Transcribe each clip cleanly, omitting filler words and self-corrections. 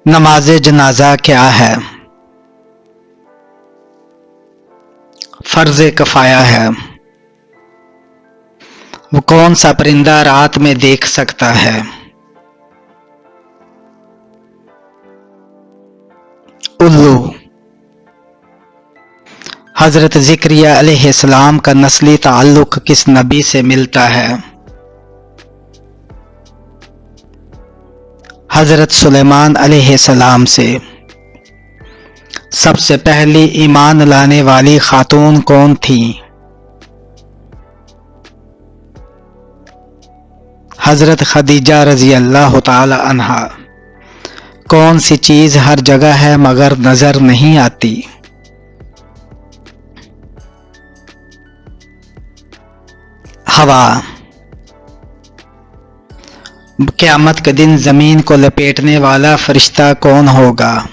نماز جنازہ کیا ہے؟ فرض کفایہ ہے۔ وہ کون سا پرندہ رات میں دیکھ سکتا ہے؟ الو۔ حضرت زکریا علیہ السلام کا نسلی تعلق کس نبی سے ملتا ہے؟ حضرت سلیمان علیہ السلام سے۔ سب سے پہلی ایمان لانے والی خاتون کون تھیں؟ حضرت خدیجہ رضی اللہ تعالی عنہا۔ کون سی چیز ہر جگہ ہے مگر نظر نہیں آتی؟ ہوا۔ قیامت کے دن زمین کو لپیٹنے والا فرشتہ کون ہوگا؟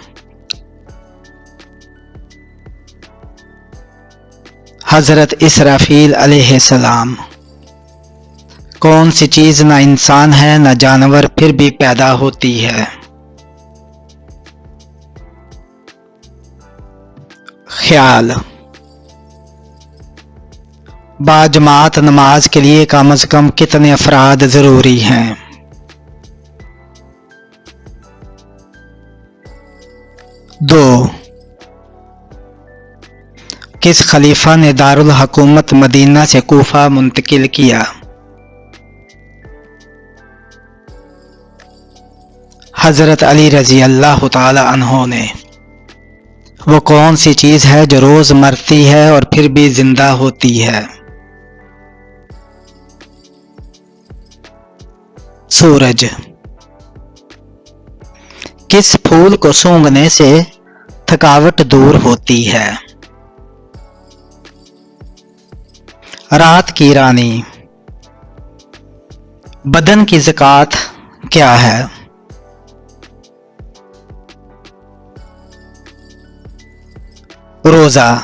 حضرت اسرافیل علیہ السلام۔ کون سی چیز نہ انسان ہے نہ جانور پھر بھی پیدا ہوتی ہے؟ خیال۔ باجماعت نماز کے لیے کم از کم کتنے افراد ضروری ہیں؟ 2۔ کس خلیفہ نے دارالحکومت مدینہ سے کوفہ منتقل کیا؟ حضرت علی رضی اللہ تعالی عنہ نے۔ وہ کون سی چیز ہے جو روز مرتی ہے اور پھر بھی زندہ ہوتی ہے؟ سورج۔ کس پھول کو سونگھنے سے تھکاوٹ دور ہوتی ہے؟ رات کی رانی۔ بدن کی زکوٰۃ کیا ہے؟ روزہ۔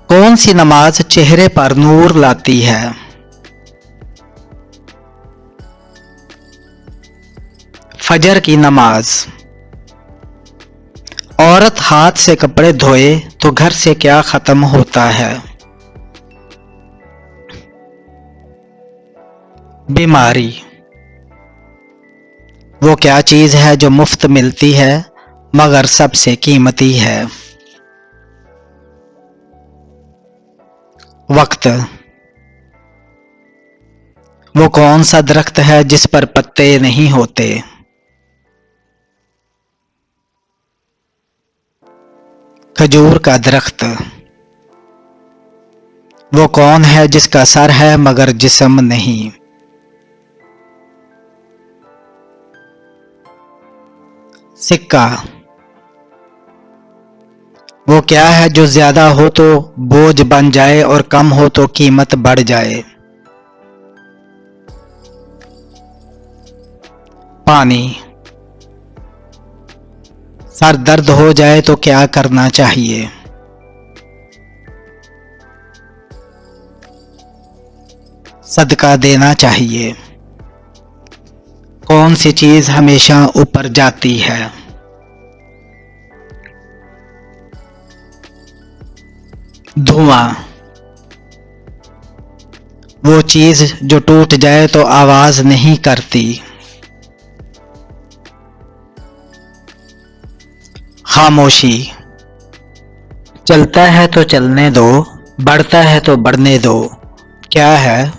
کون سی نماز چہرے پر نور لاتی ہے؟ فجر کی نماز۔ عورت ہاتھ سے کپڑے دھوئے تو گھر سے کیا ختم ہوتا ہے؟ بیماری۔ وہ کیا چیز ہے جو مفت ملتی ہے مگر سب سے قیمتی ہے؟ وقت۔ وہ کون سا درخت ہے جس پر پتے نہیں ہوتے؟ کھجور کا درخت۔ وہ کون ہے جس کا سر ہے مگر جسم نہیں؟ سکہ۔ وہ کیا ہے جو زیادہ ہو تو بوجھ بن جائے اور کم ہو تو قیمت بڑھ جائے؟ پانی۔ سر درد ہو جائے تو کیا کرنا چاہیے؟ صدقہ دینا چاہیے۔ کون سی چیز ہمیشہ اوپر جاتی ہے؟ دھواں۔ وہ چیز جو ٹوٹ جائے تو آواز نہیں کرتی؟ خاموشی۔ چلتا ہے تو چلنے دو، بڑھتا ہے تو بڑھنے دو، کیا ہے؟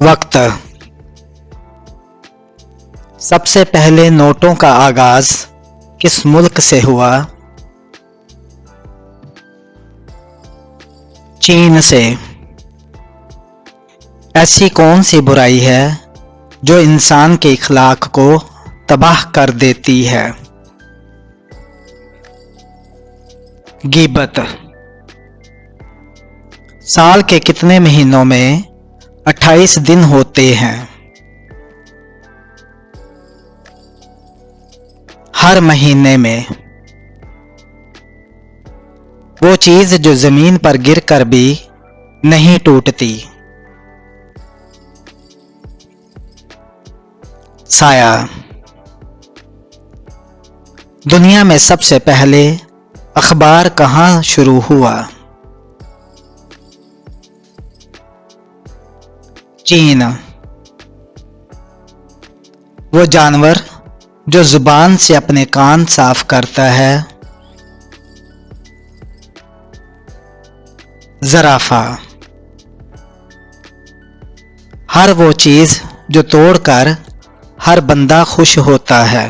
وقت۔ سب سے پہلے نوٹوں کا آغاز کس ملک سے ہوا؟ چین سے۔ ایسی کون سی برائی ہے جو انسان کے اخلاق کو تباہ کر دیتی ہے؟ غیبت۔ سال کے کتنے مہینوں میں 28 دن ہوتے ہیں؟ ہر مہینے میں۔ وہ چیز جو زمین پر گر کر بھی نہیں ٹوٹتی؟ سایہ. دنیا میں سب سے پہلے اخبار کہاں شروع ہوا؟ چین. وہ جانور جو زبان سے اپنے کان صاف کرتا ہے؟ زرافہ. ہر وہ چیز جو توڑ کر ہر بندہ خوش ہوتا ہے؟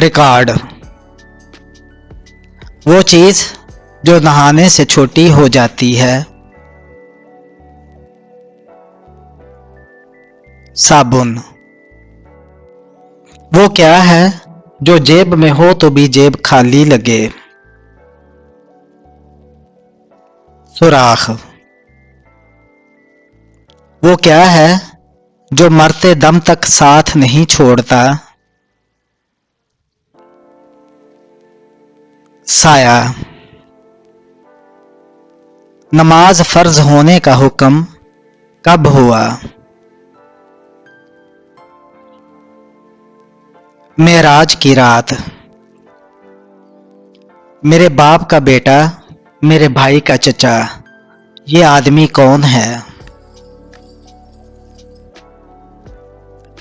ریکارڈ. وہ چیز جو نہانے سے چھوٹی ہو جاتی ہے؟ صابن. وہ کیا ہے جو جیب میں ہو تو بھی جیب خالی لگے؟ سوراخ. وہ کیا ہے جو مرتے دم تک ساتھ نہیں چھوڑتا؟ سایہ. نماز فرض ہونے کا حکم کب ہوا؟ معراج کی رات. میرے باپ کا بیٹا، میرے بھائی کا چچا، یہ آدمی کون ہے؟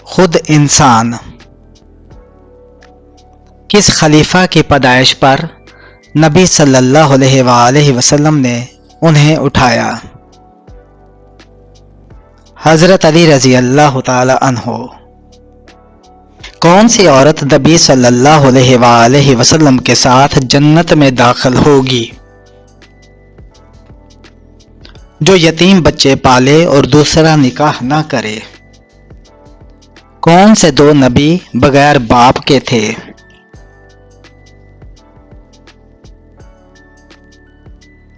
خود انسان. کس خلیفہ کی پیدائش پر نبی صلی اللہ علیہ وآلہ وسلم نے انہیں اٹھایا؟ حضرت علی رضی اللہ تعالی عنہ. کون سی عورت نبی صلی اللہ علیہ وآلہ وسلم کے ساتھ جنت میں داخل ہوگی؟ جو یتیم بچے پالے اور دوسرا نکاح نہ کرے. کون سے دو نبی بغیر باپ کے تھے؟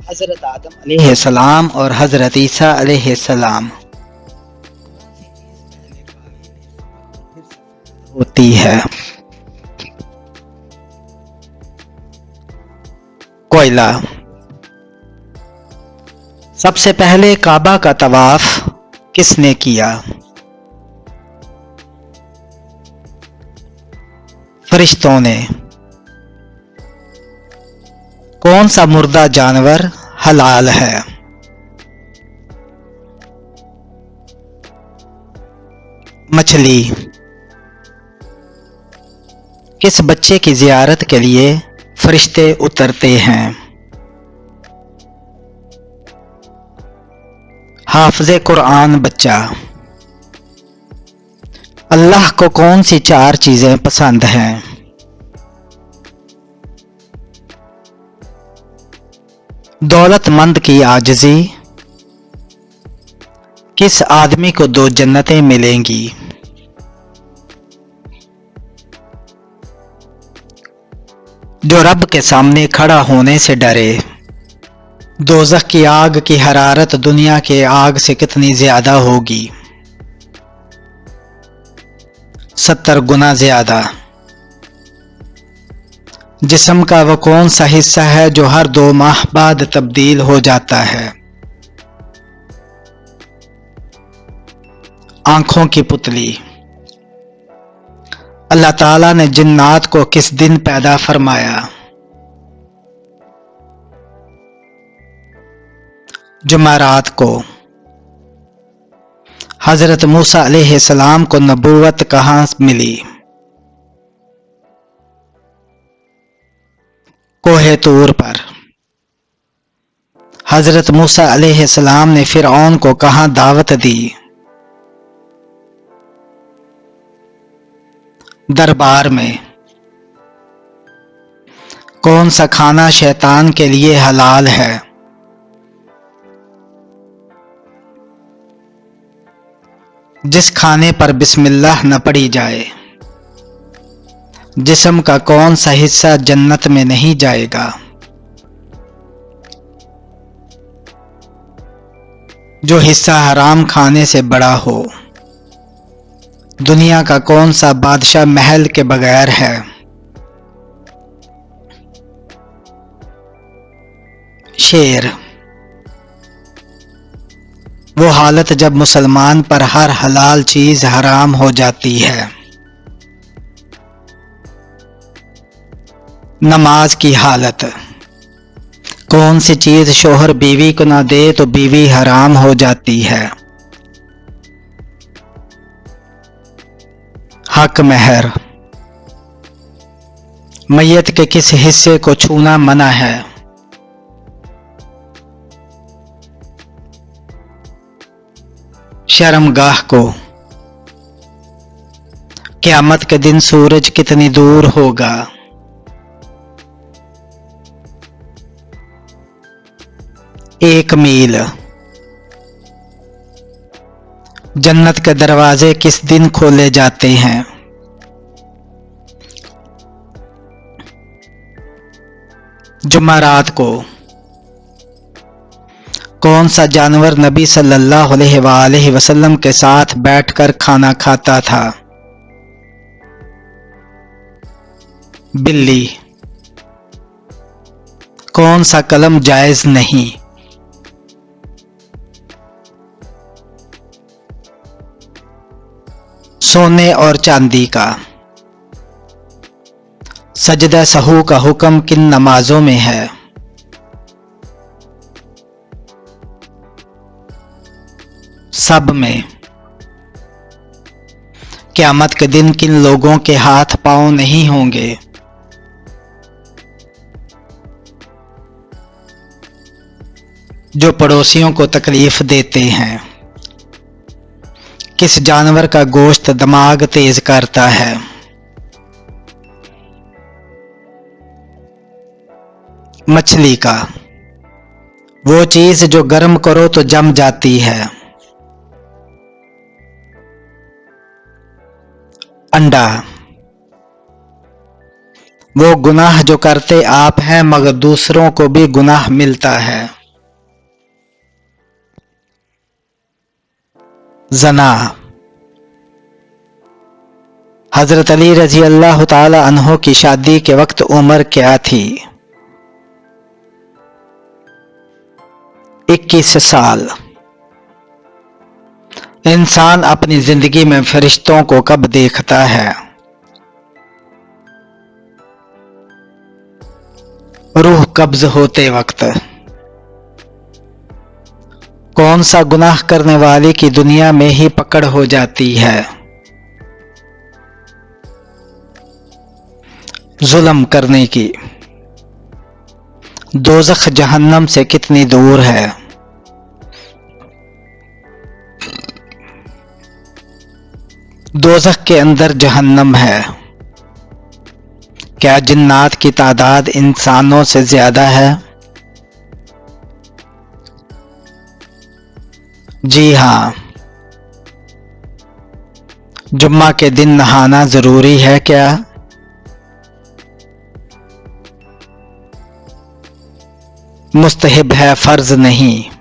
حضرت آدم علیہ السلام اور حضرت عیسیٰ علیہ السلام. ہوتی ہے. کوئلہ. سب سے پہلے کعبہ کا طواف کس نے کیا؟ فرشتوں نے. کون سا مردہ جانور حلال ہے؟ مچھلی. کس بچے کی زیارت کے لیے فرشتے اترتے ہیں؟ حافظ قرآن بچہ. اللہ کو کون سی چار چیزیں پسند ہیں؟ دولت مند کی عاجزی. کس آدمی کو دو جنتیں ملیں گی؟ جو رب کے سامنے کھڑا ہونے سے ڈرے. دوزخ کی آگ کی حرارت دنیا کے آگ سے کتنی زیادہ ہوگی؟ 70 گنا زیادہ. جسم کا وہ کون سا حصہ ہے جو ہر 2 ماہ بعد تبدیل ہو جاتا ہے؟ آنکھوں کی پتلی. اللہ تعالیٰ نے جنات کو کس دن پیدا فرمایا؟ جمعرات کو. حضرت موسیٰ علیہ السلام کو نبوت کہاں ملی؟ کوہ طور پر. حضرت موسیٰ علیہ السلام نے فرعون کو کہاں دعوت دی؟ دربار میں. کون سا کھانا شیطان کے لیے حلال ہے؟ جس کھانے پر بسم اللہ نہ پڑھی جائے. جسم کا کون سا حصہ جنت میں نہیں جائے گا؟ جو حصہ حرام کھانے سے بڑا ہو. دنیا کا کون سا بادشاہ محل کے بغیر ہے؟ شیر. وہ حالت جب مسلمان پر ہر حلال چیز حرام ہو جاتی ہے۔ نماز کی حالت۔ کون سی چیز شوہر بیوی کو نہ دے تو بیوی حرام ہو جاتی ہے؟ حق مہر۔ میت کے کس حصے کو چھونا منع ہے؟ شرمگاہ کو۔ قیامت کے دن سورج کتنی دور ہوگا؟ 1 میل۔ جنت کے دروازے کس دن کھولے جاتے ہیں؟ جمعرات کو۔ کون سا جانور نبی صلی اللہ علیہ وآلہ وسلم کے ساتھ بیٹھ کر کھانا کھاتا تھا؟ بلی۔ کون سا قلم جائز نہیں؟ سونے اور چاندی کا۔ سجدہ سہو کا حکم کن نمازوں میں ہے؟ سب میں۔ قیامت کے دن کن لوگوں کے ہاتھ پاؤں نہیں ہوں گے؟ جو پڑوسیوں کو تکلیف دیتے ہیں۔ کس جانور کا گوشت دماغ تیز کرتا ہے؟ مچھلی کا۔ وہ چیز جو گرم کرو تو جم جاتی ہے؟ انڈا۔ وہ گناہ جو کرتے آپ ہیں مگر دوسروں کو بھی گناہ ملتا ہے؟ زنا۔ حضرت علی رضی اللہ تعالی عنہ کی شادی کے وقت عمر کیا تھی؟ 21 سال۔ انسان اپنی زندگی میں فرشتوں کو کب دیکھتا ہے؟ روح قبض ہوتے وقت۔ کون سا گناہ کرنے والے کی دنیا میں ہی پکڑ ہو جاتی ہے؟ ظلم کرنے کی۔ دوزخ جہنم سے کتنی دور ہے؟ دوزخ کے اندر جہنم ہے۔ کیا جنات کی تعداد انسانوں سے زیادہ ہے؟ جی ہاں۔ جمعہ کے دن نہانا ضروری ہے کیا؟ مستحب ہے، فرض نہیں۔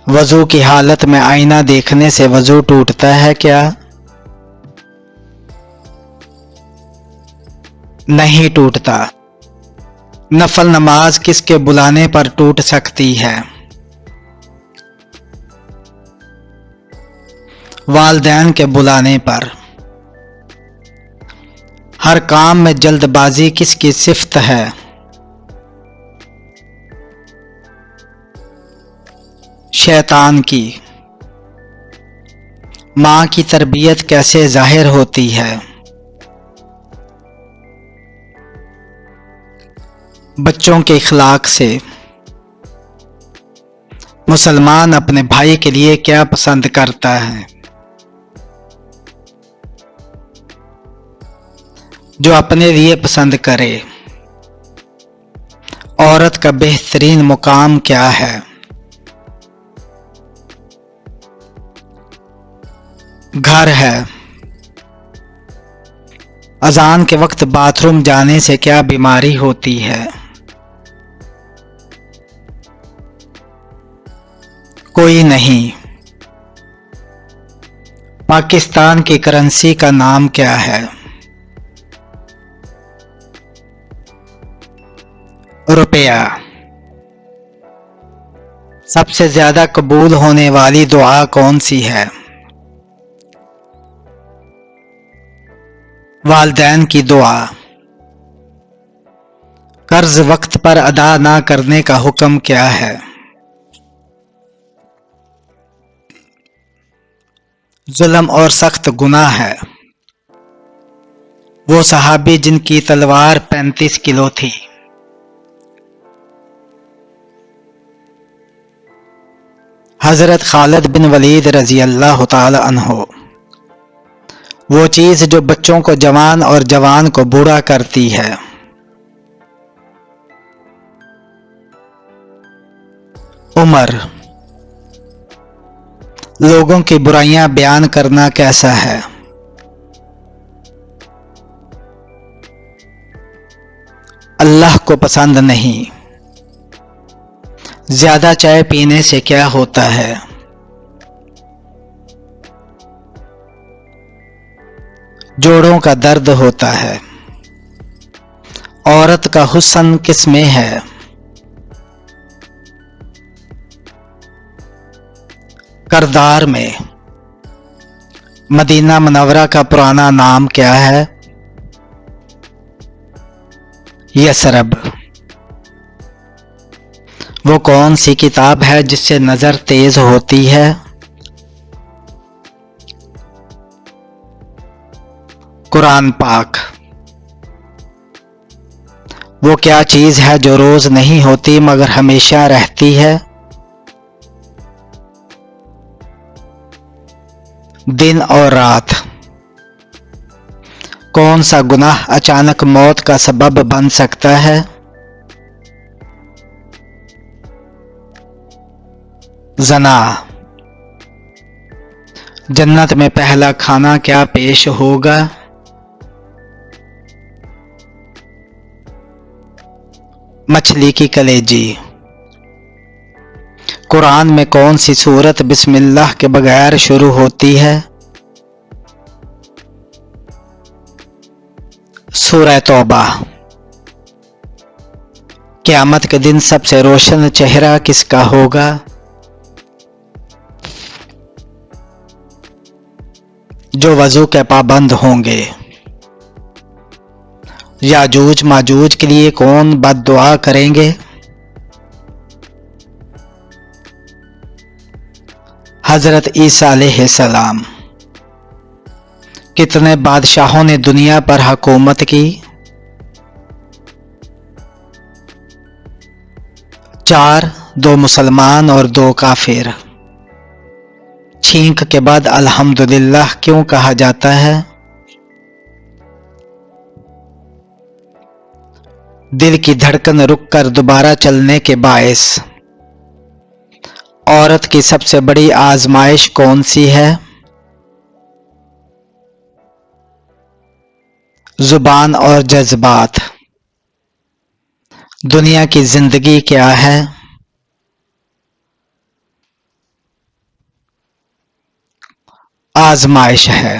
وضو کی حالت میں آئینہ دیکھنے سے وضو ٹوٹتا ہے کیا؟ نہیں ٹوٹتا۔ نفل نماز کس کے بلانے پر ٹوٹ سکتی ہے؟ والدین کے بلانے پر۔ ہر کام میں جلد بازی کس کی صفت ہے؟ شیطان کی۔ ماں کی تربیت کیسے ظاہر ہوتی ہے؟ بچوں کے اخلاق سے۔ مسلمان اپنے بھائی کے لیے کیا پسند کرتا ہے؟ جو اپنے لیے پسند کرے۔ عورت کا بہترین مقام کیا ہے؟ گھر ہے۔ اذان کے وقت باتھ روم جانے سے کیا بیماری ہوتی ہے؟ کوئی نہیں۔ پاکستان کی کرنسی کا نام کیا ہے؟ روپیہ۔ سب سے زیادہ قبول ہونے والی دعا کون سی ہے؟ والدین کی دعا۔ قرض وقت پر ادا نہ کرنے کا حکم کیا ہے؟ ظلم اور سخت گناہ ہے۔ وہ صحابی جن کی تلوار 35 کلو تھی۔ حضرت خالد بن ولید رضی اللہ تعالی عنہ۔ وہ چیز جو بچوں کو جوان اور جوان کو بوڑھا کرتی ہے۔ عمر۔ لوگوں کی برائیاں بیان کرنا کیسا ہے؟ اللہ کو پسند نہیں۔ زیادہ چائے پینے سے کیا ہوتا ہے؟ جوڑوں کا درد ہوتا ہے۔ عورت کا حسن کس میں ہے؟ کردار میں۔ مدینہ منورہ کا پرانا نام کیا ہے؟ یثرب۔ وہ کون سی کتاب ہے جس سے نظر تیز ہوتی ہے؟ قرآن پاک۔ وہ کیا چیز ہے جو روز نہیں ہوتی مگر ہمیشہ رہتی ہے؟ دن اور رات۔ کون سا گناہ اچانک موت کا سبب بن سکتا ہے؟ زنا۔ جنت میں پہلا کھانا کیا پیش ہوگا؟ مچھلی کی کلیجی۔ قرآن میں کون سی سورت بسم اللہ کے بغیر شروع ہوتی ہے؟ سورہ توبہ۔ قیامت کے دن سب سے روشن چہرہ کس کا ہوگا؟ جو وضو کے پابند ہوں گے۔ یاجوج ماجوج کے لیے کون بد دعا کریں گے؟ حضرت عیسیٰ علیہ السلام۔ کتنے بادشاہوں نے دنیا پر حکومت کی؟ 4، 2 مسلمان اور 2 کافر۔ چھینک کے بعد الحمدللہ کیوں کہا جاتا ہے؟ دل کی دھڑکن رک کر دوبارہ چلنے کے باعث۔ عورت کی سب سے بڑی آزمائش کون سی ہے؟ زبان اور جذبات۔ دنیا کی زندگی کیا ہے؟ آزمائش ہے۔